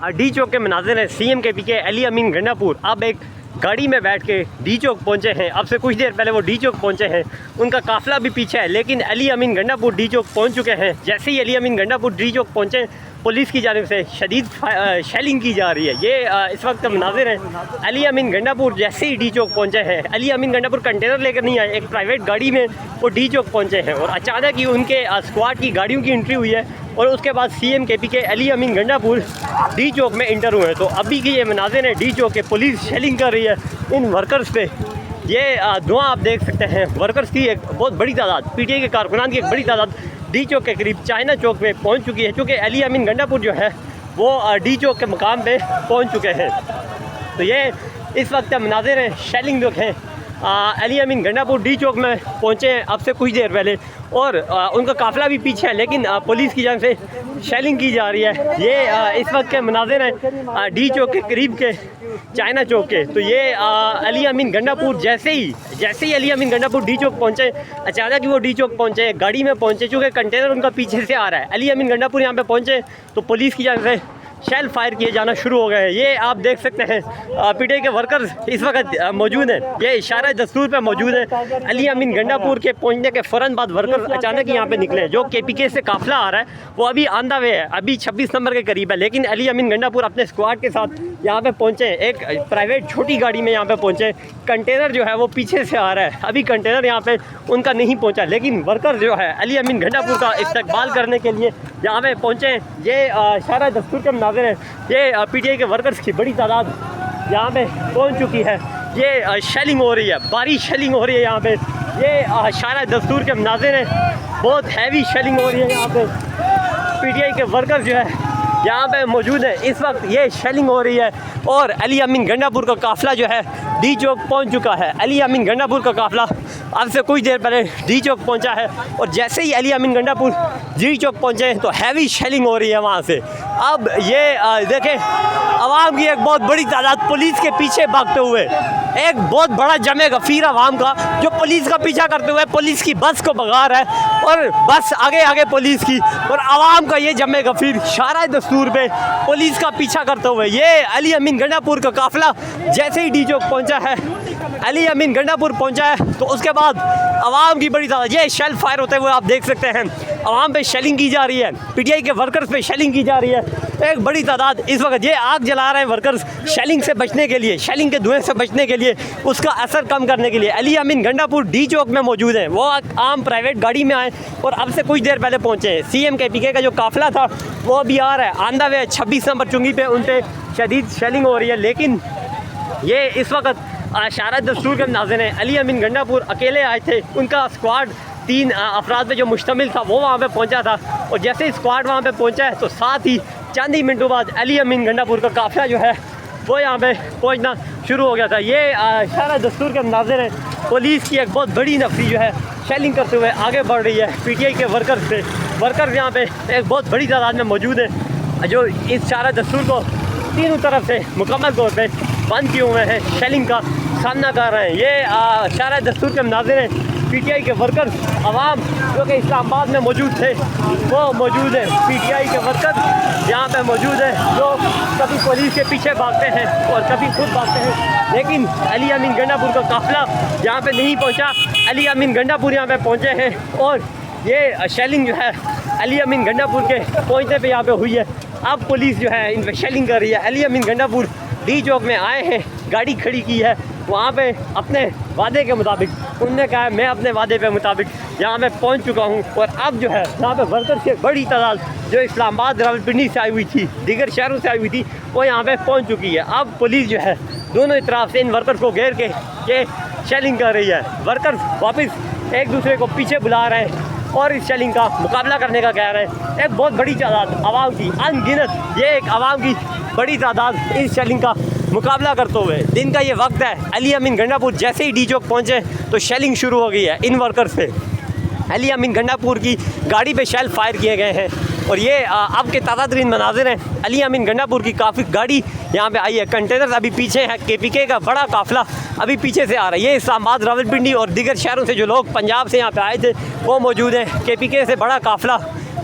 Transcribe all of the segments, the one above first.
D चौक के मनाजिर हैं। CM KPK Ali अमीन गंडापुर अब एक गाड़ी में बैठ के डी चौक पहुँचे हैं। अब से कुछ देर पहले वो डी चौक पहुँचे हैं। उनका काफ़िला भी पीछे है, लेकिन अली अमीन गंडापुर डी चौक पहुँच चुके हैं। जैसे ही अली अमीन गंडापुर डी चौक पहुँचे, पुलिस की जानिब से शदीद शेलिंग की जा रही है। ये इस वक्त मनाजिर हैं। अली अमीन गंडापुर जैसे ही डी चौक पहुँचे हैं, अली अमीन गंडापुर कंटेनर लेकर नहीं आए, एक प्राइवेट गाड़ी में वो डी चौक पहुँचे हैं और अचानक ही उनके स्क्वाड की गाड़ियों की एंट्री हुई है और उसके बाद सीएम KPK अली अमीन गंडापुर डी चौक में इंटर हुए हैं। तो अभी की ये मनाजिर हैं डी चौक के, पुलिस शेलिंग कर रही है इन वर्कर्स पे। ये धुआं आप देख सकते हैं। वर्कर्स की एक बहुत बड़ी तादाद, PTI के कारकुनान की एक बड़ी तादाद डी चौक के करीब चाइना चौक में पहुंच चुकी है, क्योंकि अली अमीन गंडापुर जो है वो डी चौक के मकाम पे पहुंच चुके हैं। तो ये इस वक्त मनाजिर हैं, शेलिंग जो हैं। अली अमीन गंडापुर डी चौक में पहुंचे हैं अब से कुछ देर पहले और उनका काफ़िला भी पीछे है, लेकिन पुलिस की जानिब से शेलिंग की जा रही है। ये इस वक्त के मनाजिर हैं डी चौक के करीब के चाइना चौक के। तो ये अली अमीन गंडापुर जैसे ही अली अमीन गंडापुर डी चौक पहुँचे, अचानक ही वो डी चौक पहुँचे, गाड़ी में पहुँचे, चूँकि कंटेनर उनका पीछे से आ रहा है। अली अमीन गंडापुर यहाँ पे पहुँचे तो पुलिस की जानिब से शेल फायर किए जाना शुरू हो गए हैं। ये आप देख सकते हैं PTI के वर्कर्स इस वक्त मौजूद हैं। ये इशारा दस्तूर पे मौजूद है। अली अमीन गंडापुर के पहुंचने के फ़ौरन बाद वर्कर्स अचानक यहाँ पे निकले। जो KPK से काफ़िला आ रहा है वो अभी ऑन द वे है, अभी 26 नंबर के करीब है, लेकिन अली अमीन गंडापुर अपने स्क्वाड के साथ यहाँ पे पहुँचे। एक प्राइवेट छोटी गाड़ी में यहाँ पे पहुँचे। कंटेनर जो है वो पीछे से आ रहा है, अभी कंटेनर यहाँ पे उनका नहीं पहुँचा, लेकिन वर्कर जो है अली अमीन गंडापुर का इस्तकबाल करने के लिए यहाँ पे पहुँचे। ये इशारा दस्तूर के मनाजिर हैं। ये PTI के वर्कर्स की बड़ी तादाद यहाँ पे पहुँच चुकी है। ये शेलिंग हो रही है, भारी शेलिंग हो रही है यहाँ पे। ये इशारा दस्तूर के मनाजिर हैं, बहुत हैवी शेलिंग हो रही है यहाँ पे। PTI के वर्कर्स जो है यहाँ पे मौजूद है इस वक्त। ये शेलिंग हो रही है और अली अमीन गंडापुर का काफ़िला जो है डी चौक पहुँच चुका है। अली अमीन गंडापुर का काफ़िला अब से कुछ देर पहले डी चौक पहुँचा है और जैसे ही अली अमीन गंडापुर डी चौक पहुँचे तो हैवी शेलिंग हो रही है वहाँ से। अब ये देखें, आवाम की एक बहुत बड़ी तादाद पुलिस के पीछे भागते हुए, एक बहुत बड़ा जमे गफीर आवाम का जो पुलिस का पीछा करते हुए पुलिस की बस को भगा रहा है और बस आगे आगे पुलिस की और आवाम का ये जमे गफीर इशारा दस्तूर पे पुलिस का पीछा करते हुए। ये अली अमीन गंडापुर का काफ़िला जैसे ही डी चौक पहुंचा है, अली अमीन गंडापुर पहुंचा है तो उसके बाद आवाम की बड़ी तादाद, ये शेल फायर होते हुए आप देख सकते हैं। आवाम पे शेलिंग की जा रही है, PTI के वर्कर्स पे शेलिंग की जा रही है। एक बड़ी तादाद इस वक्त ये आग जला रहे हैं वर्कर्स शेलिंग से बचने के लिए, शेलिंग के धुएं से बचने के लिए, उसका असर कम करने के लिए। अली अमीन गंडापुर डी चौक में मौजूद हैं। वो आम प्राइवेट गाड़ी में आए और अब से कुछ देर पहले पहुँचे हैं। CM KPK का जो काफ़िला था वो अभी आ रहा है ऑन द वे। 26 नंबर चुंगी पे उन पर शदीद शेलिंग हो रही है, लेकिन ये इस वक्त इशारा दस्तूर के मनाजिर हैं। अली अमीन गंडापुर अकेले आए थे, उनका स्क्वाड 3 अफराद पे जो मुश्तमिल था वो वहाँ पे पहुँचा था और जैसे ही स्क्वाड वहाँ पे पहुँचा है तो साथ ही चंद ही मिनटों बाद अली अमीन गंडापुर का काफ़िला जो है वो यहाँ पे पहुँचना शुरू हो गया था। ये इशारा दस्तूर के मनाजिर हैं। पुलिस की एक बहुत बड़ी नफरी जो है शेलिंग करते हुए आगे बढ़ रही है PTI के वर्कर्स से। वर्कर्स यहाँ पे एक बहुत बड़ी तादाद में मौजूद हैं जो इस इशारा दस्तूर को तीनों तरफ से मुकम्मल तौर पे बंद किए हुए हैं, शेलिंग का सामना कर रहे हैं। ये इशारा दस्तूर के मनाजिर हैं। PTI के वर्कर्स, आवाम जो कि इस्लामाबाद में मौजूद थे वो मौजूद है। PTI के वर्कर्स यहाँ पे मौजूद है जो कभी पुलिस के पीछे भागते हैं और कभी खुद भागते हैं, लेकिन अली अमीन गंडापुर का काफ़िला यहाँ पे नहीं पहुँचा। अली अमीन गंडापुर यहाँ पे पहुँचे हैं और ये शेलिंग जो है अली अमीन गंडापुर के पहुँचने पे यहाँ पे हुई है। अब पुलिस जो है इन पर शेलिंग कर रही है। अली अमीन गंडापुर डी चौक में आए हैं, गाड़ी खड़ी की है वहाँ पे अपने वादे के मुताबिक। उन्होंने कहा मैं अपने वादे के मुताबिक यहाँ मैं पहुँच चुका हूँ और अब जो है यहाँ पे वर्कर्स की बड़ी तादाद जो इस्लामाबाद, रावलपिंडी से आई हुई थी, दीगर शहरों से आई हुई थी, वो यहाँ पे पहुँच चुकी है। अब पुलिस जो है दोनों तरफ से इन वर्कर्स को घेर के ये शेलिंग कर रही है। वर्कर्स वापस एक दूसरे को पीछे बुला रहे हैं और इस शेलिंग का मुकाबला करने का कह रहे हैं। एक बहुत बड़ी तादाद आवाम की, अनगिनत ये एक आवाम की बड़ी तादाद इस शेलिंग का मुकाबला करते हुए। दिन का ये वक्त है। अली अमीन गंडापुर जैसे ही डी चौक पहुँचे तो शेलिंग शुरू हो गई है इन वर्कर्स से। अली अमीन गंडापुर की गाड़ी पे शेल फायर किए गए हैं और ये अब के ताज़ा तरीन मनाजिर हैं। अली अमीन गंडापुर की काफ़ी गाड़ी यहाँ पे आई है, कंटेनर अभी पीछे है, KPK का बड़ा काफ़िला अभी पीछे से आ रहा है। ये इस्लामाबाद, रावलपिंडी और दीगर शहरों से जो लोग पंजाब से यहाँ पे आए थे वो मौजूद हैं। KPK से बड़ा काफ़िला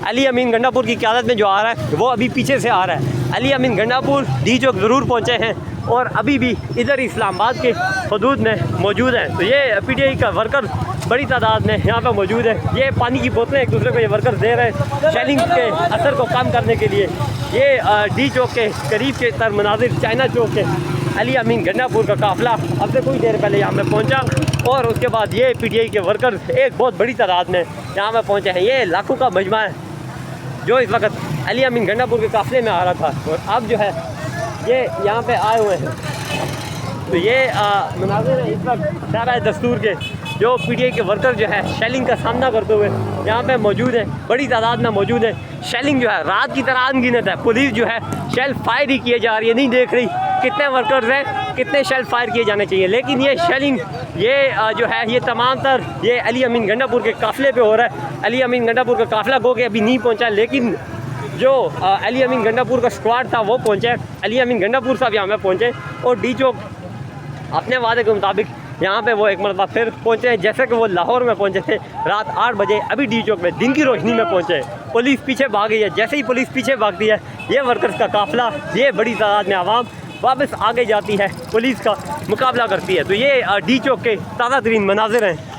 अली अमीन गंडापुर की क़यादत में जो आ रहा है वो अभी पीछे से आ रहा है। अली अमीन गंडापुर डी चौक ज़रूर पहुँचे हैं और अभी भी इधर इस्लामाबाद के हदूद में मौजूद हैं। तो ये PTI का वर्कर बड़ी तादाद में यहाँ पर मौजूद है। ये पानी की बोतलें एक दूसरे को ये वर्कर दे रहे हैं शेलिंग के असर को कम करने के लिए। ये डी चौक के करीब के तर मनाजिर चाइना चौक के अली अमीन गंडापुर का काफ़िला अब से कुछ देर पहले यहाँ पे पहुँचा और उसके बाद ये PTI के वर्कर एक बहुत बड़ी तादाद में यहाँ पे पहुँचे हैं। ये लाखों का मजमा है जो इस वक्त अली अमीन गंडापुर के काफ़िले में आ रहा था और अब जो है ये यहाँ पे आए हुए हैं। तो ये मनाज़िर हैं इस वक्त शारा दस्तूर के जो PTI के वर्कर जो है शेलिंग का सामना करते हुए यहाँ पे मौजूद है, बड़ी तादाद में मौजूद है। शेलिंग जो है रात की तरह अनगिनत है। पुलिस जो है शेल फायर ही किए जा रही है, नहीं देख रही कितने वर्कर्स हैं, कितने शेल फायर किए जाने चाहिए। लेकिन ये शेलिंग ये जो है ये तमाम तर ये अली अमीन गंडापुर के काफ़िले पे हो रहा है। अली अमीन गंडापुर का काफ़िला गो के अभी नहीं पहुँचा, लेकिन जो अली अमीन गंडापुर का स्क्वाड था वो पहुँचे। अली अमीन गंडापुर साहब यहाँ पे पहुँचे और डी चौक अपने वादे के मुताबिक यहाँ पे वो एक मरतबा फिर पहुँचे हैं। जैसे कि वो लाहौर में पहुँचे थे रात 8 बजे, अभी डी चौक में दिन की रोशनी में पहुँचे। पुलिस पीछे भाग गई है। जैसे ही पुलिस पीछे भागती है ये वर्कर्स का काफ़िला, ये बड़ी तादाद में आवाम वापस आगे जाती है, पुलिस का मुकाबला करती है। तो ये डी चौक के ताज़ा तरीन मनाजिर हैं।